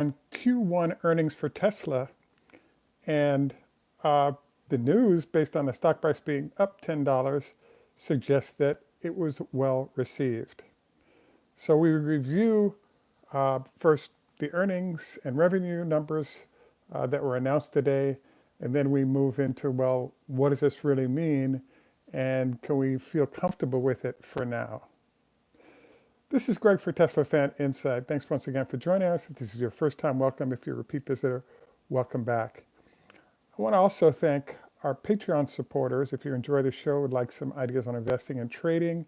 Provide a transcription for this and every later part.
on Q1 earnings for Tesla, and uh, the news, based on the stock price being up $10, suggests that it was well received. So we review first the earnings and revenue numbers that were announced today, and then we move into, well, what does this really mean, and can we feel comfortable with it for now? This is Greg for Teslafaninsight. Thanks once again for joining us. If this is your first time, welcome. If you're a repeat visitor, welcome back. I want to also thank our Patreon supporters. If you enjoy the show, would like some ideas on investing and trading,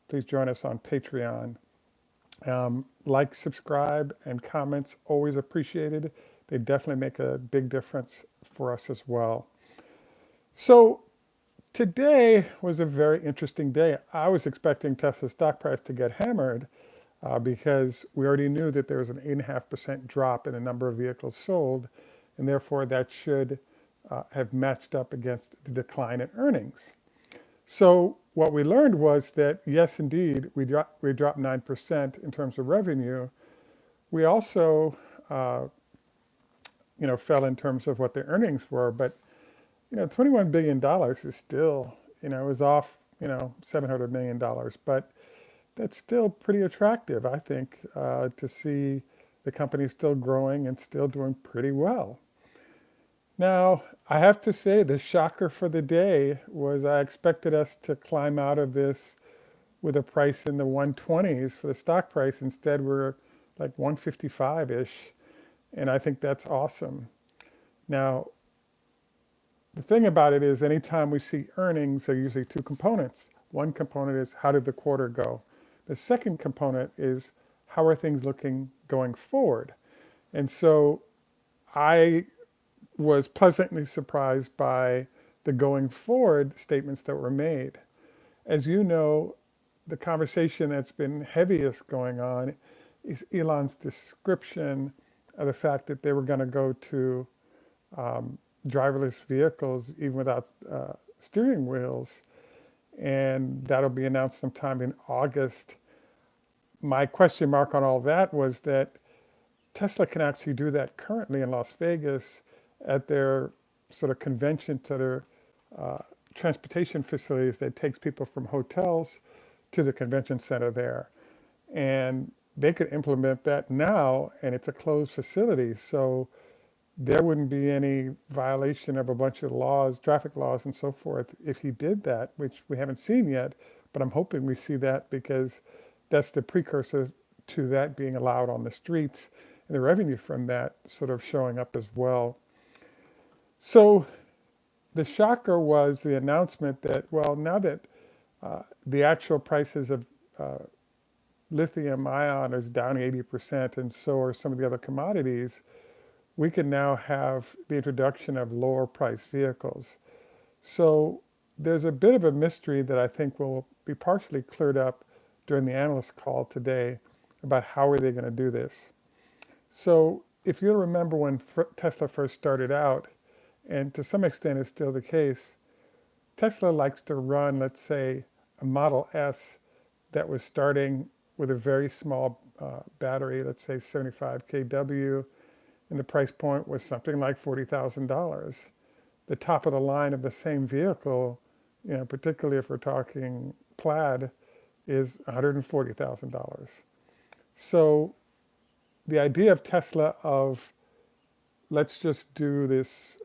please join us on Patreon. Like, subscribe, and comments, always appreciated. They definitely make a big difference for us as well. So today was a very interesting day. I was expecting Tesla's stock price to get hammered because we already knew that there was an 8.5% drop in the number of vehicles sold, and therefore that should have matched up against the decline in earnings. So what we learned was that, yes, indeed, we dropped 9% in terms of revenue. We also, fell in terms of what the earnings were, but $21 billion is still, it was off, $700 million, but that's still pretty attractive, I think, to see the company still growing and still doing pretty well. Now, I have to say the shocker for the day was I expected us to climb out of this with a price in the 120s for the stock price. Instead, we're like 155-ish, and I think that's awesome. Now, the thing about it is anytime we see earnings, there are usually two components. One component is how did the quarter go? The second component is how are things looking going forward? And so I was pleasantly surprised by the going forward statements that were made. As you know, the conversation that's been heaviest going on is Elon's description of the fact that they were going to go to driverless vehicles, even without steering wheels, and that'll be announced sometime in August. My question mark on all that was that Tesla can actually do that currently in Las Vegas at their sort of convention to their transportation facilities that takes people from hotels to the convention center there. And they could implement that now, and it's a closed facility. So there wouldn't be any violation of a bunch of laws, traffic laws and so forth, if he did that, which we haven't seen yet, but I'm hoping we see that because that's the precursor to that being allowed on the streets and the revenue from that sort of showing up as well. So the shocker was the announcement that, well, now that the actual prices of lithium ion is down 80%, and so are some of the other commodities, we can now have the introduction of lower priced vehicles. So there's a bit of a mystery that I think will be partially cleared up during the analyst call today about how are they going to do this. So if you'll remember when Tesla first started out, and to some extent is still the case, Tesla likes to run, let's say, a Model S that was starting with a very small battery, let's say 75 kW, and the price point was something like $40,000. The top of the line of the same vehicle, particularly if we're talking Plaid, is $140,000. So the idea of Tesla of let's just do this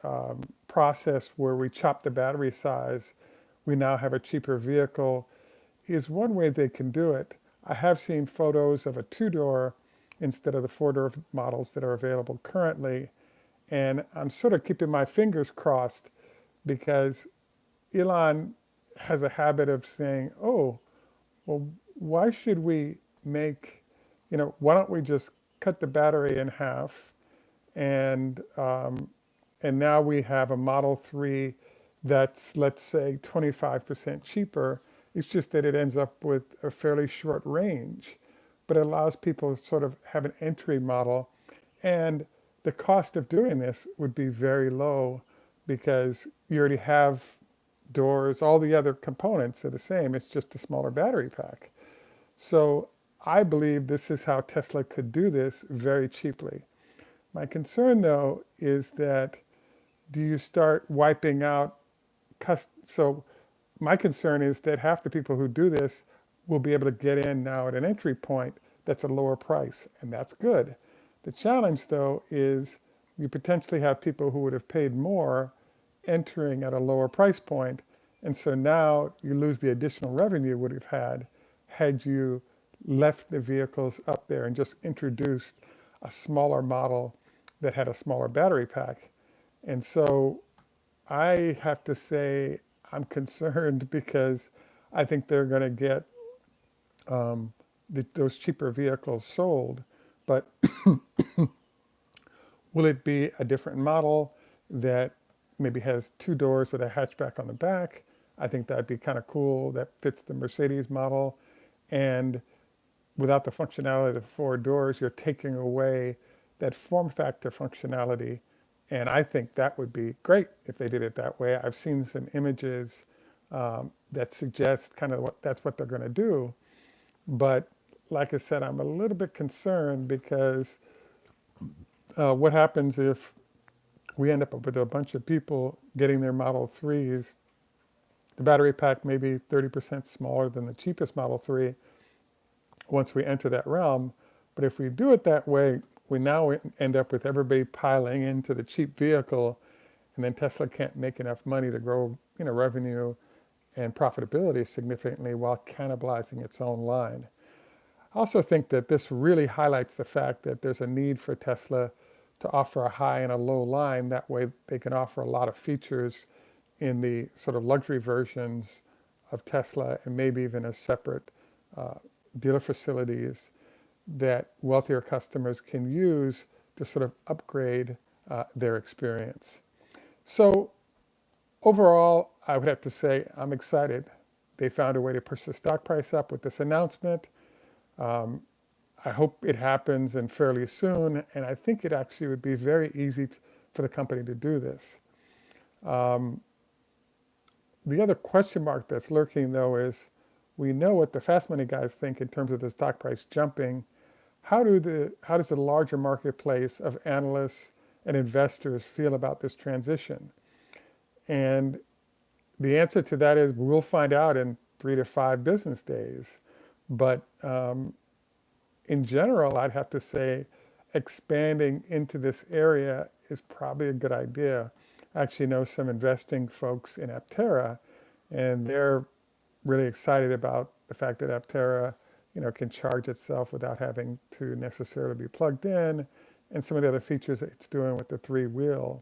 process where we chop the battery size, we now have a cheaper vehicle, is one way they can do it. I have seen photos of a two-door instead of the four-door models that are available currently. And I'm sort of keeping my fingers crossed because Elon has a habit of saying, oh, well, why should we make, why don't we just cut the battery in half and now we have a Model 3 that's, let's say, 25% cheaper. It's just that it ends up with a fairly short range, but it allows people to sort of have an entry model. And the cost of doing this would be very low because you already have doors, all the other components are the same. It's just a smaller battery pack. So I believe this is how Tesla could do this very cheaply. My concern, though, is that do you start wiping out so my concern is that half the people who do this will be able to get in now at an entry point that's a lower price, and that's good. The challenge, though, is you potentially have people who would have paid more entering at a lower price point, and so now you lose the additional revenue you would have had you left the vehicles up there and just introduced a smaller model that had a smaller battery pack. And so I have to say I'm concerned because I think they're going to get those cheaper vehicles sold. But will it be a different model that maybe has two doors with a hatchback on the back? I think that'd be kind of cool. That fits the Mercedes model. And without the functionality of the four doors, you're taking away that form factor functionality. And I think that would be great if they did it that way. I've seen some images that suggest kind of that's what they're going to do. But like I said, I'm a little bit concerned because what happens if we end up with a bunch of people getting their Model 3s, the battery pack may be 30% smaller than the cheapest Model 3 once we enter that realm. But if we do it that way, we now end up with everybody piling into the cheap vehicle, and then Tesla can't make enough money to grow, revenue and profitability significantly while cannibalizing its own line. I also think that this really highlights the fact that there's a need for Tesla to offer a high and a low line. That way they can offer a lot of features in the sort of luxury versions of Tesla and maybe even as separate dealer facilities that wealthier customers can use to sort of upgrade their experience. So overall, I would have to say I'm excited. They found a way to push the stock price up with this announcement. I hope it happens and fairly soon, and I think it actually would be very easy for the company to do this. The other question mark that's lurking, though, is we know what the fast money guys think in terms of the stock price jumping. How does the larger marketplace of analysts and investors feel about this transition? And the answer to that is we'll find out in 3 to 5 business days. But in general, I'd have to say expanding into this area is probably a good idea. I actually know some investing folks in Aptera, and they're really excited about the fact that Aptera, can charge itself without having to necessarily be plugged in, and some of the other features that it's doing with the 3-wheel.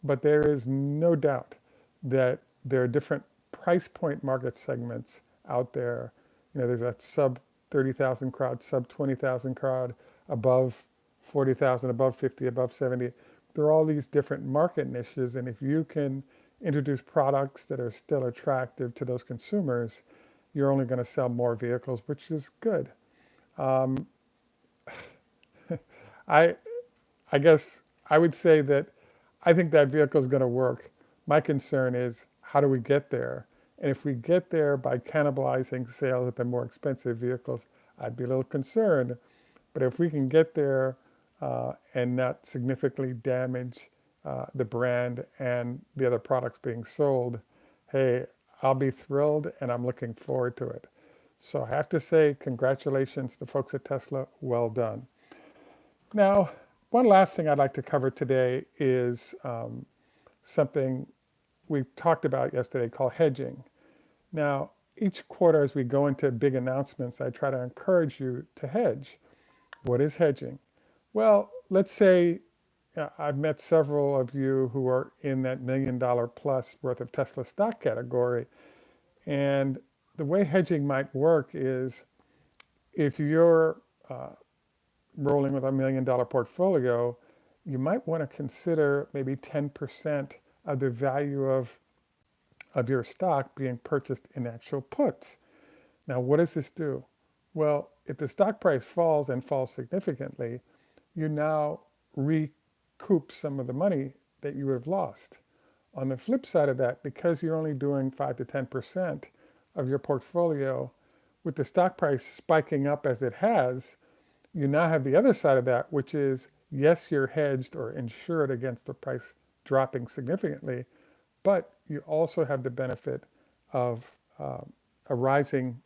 But there is no doubt that there are different price point market segments out there. There's that sub 30,000 crowd, sub 20,000 crowd, above 40,000, above 50, above 70. There are all these different market niches, and if you can introduce products that are still attractive to those consumers, you're only going to sell more vehicles, which is good. Um, I, I guess I would say that I think that vehicle is going to work. My concern is how do we get there? And if we get there by cannibalizing sales of the more expensive vehicles, I'd be a little concerned. But if we can get there and not significantly damage the brand and the other products being sold, hey, I'll be thrilled and I'm looking forward to it. So I have to say, congratulations to the folks at Tesla. Well done. Now, one last thing I'd like to cover today is something we talked about yesterday called hedging. Now, each quarter as we go into big announcements, I try to encourage you to hedge. What is hedging? Well, let's say I've met several of you who are in that $1 million plus worth of Tesla stock category. And the way hedging might work is if you're rolling with a $1 million portfolio, you might want to consider maybe 10% of the value of your stock being purchased in actual puts. Now, what does this do? Well, if the stock price falls and falls significantly, you now recoup some of the money that you would have lost. On the flip side of that, because you're only doing 5 to 10% of your portfolio, with the stock price spiking up as it has, you now have the other side of that, which is yes, you're hedged or insured against the price dropping significantly, but you also have the benefit of a rising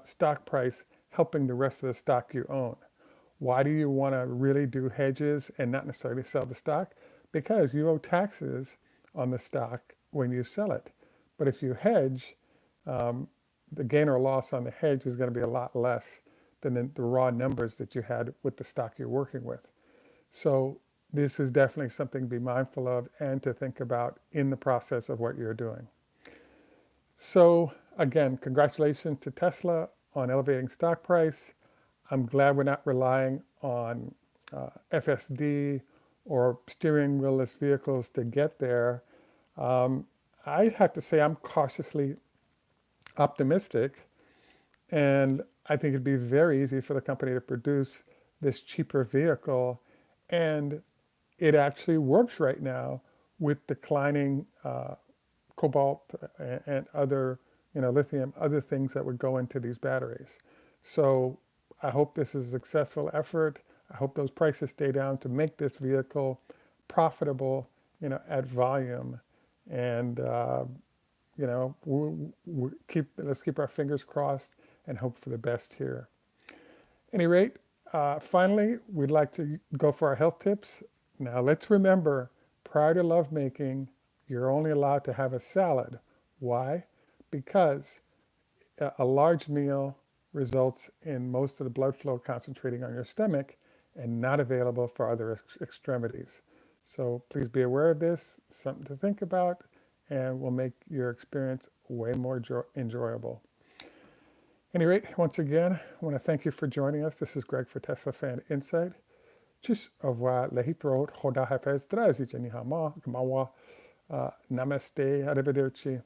stock price helping the rest of the stock you own. Why do you want to really do hedges and not necessarily sell the stock? Because you owe taxes on the stock when you sell it. But if you hedge, um, the gain or loss on the hedge is going to be a lot less than the raw numbers that you had with the stock you're working with. So this is definitely something to be mindful of and to think about in the process of what you're doing. So again, congratulations to Tesla on elevating stock price. I'm glad we're not relying on FSD or steering wheel-less vehicles to get there. Um, I have to say I'm cautiously optimistic, and I think it'd be very easy for the company to produce this cheaper vehicle, and it actually works right now with declining cobalt and other, lithium, other things that would go into these batteries. So I hope this is a successful effort. I hope those prices stay down to make this vehicle profitable, at volume. And let's keep our fingers crossed and hope for the best here. At any rate, finally, we'd like to go for our health tips. Now, let's remember, prior to lovemaking, you're only allowed to have a salad. Why? Because a large meal results in most of the blood flow concentrating on your stomach and not available for other extremities. So please be aware of this, something to think about, and will make your experience way more enjoyable. At any rate, once again, I want to thank you for joining us. This is Greg for Teslafaninsight. Tschüss, au revoir, lehitrot, choda hafez, drazi nihama, gmawa, namaste, arrivederci.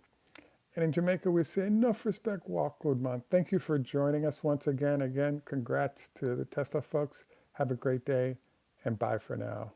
And in Jamaica, we say, enough respect, walk, good man. Thank you for joining us once again. Again, congrats to the Tesla folks. Have a great day, and bye for now.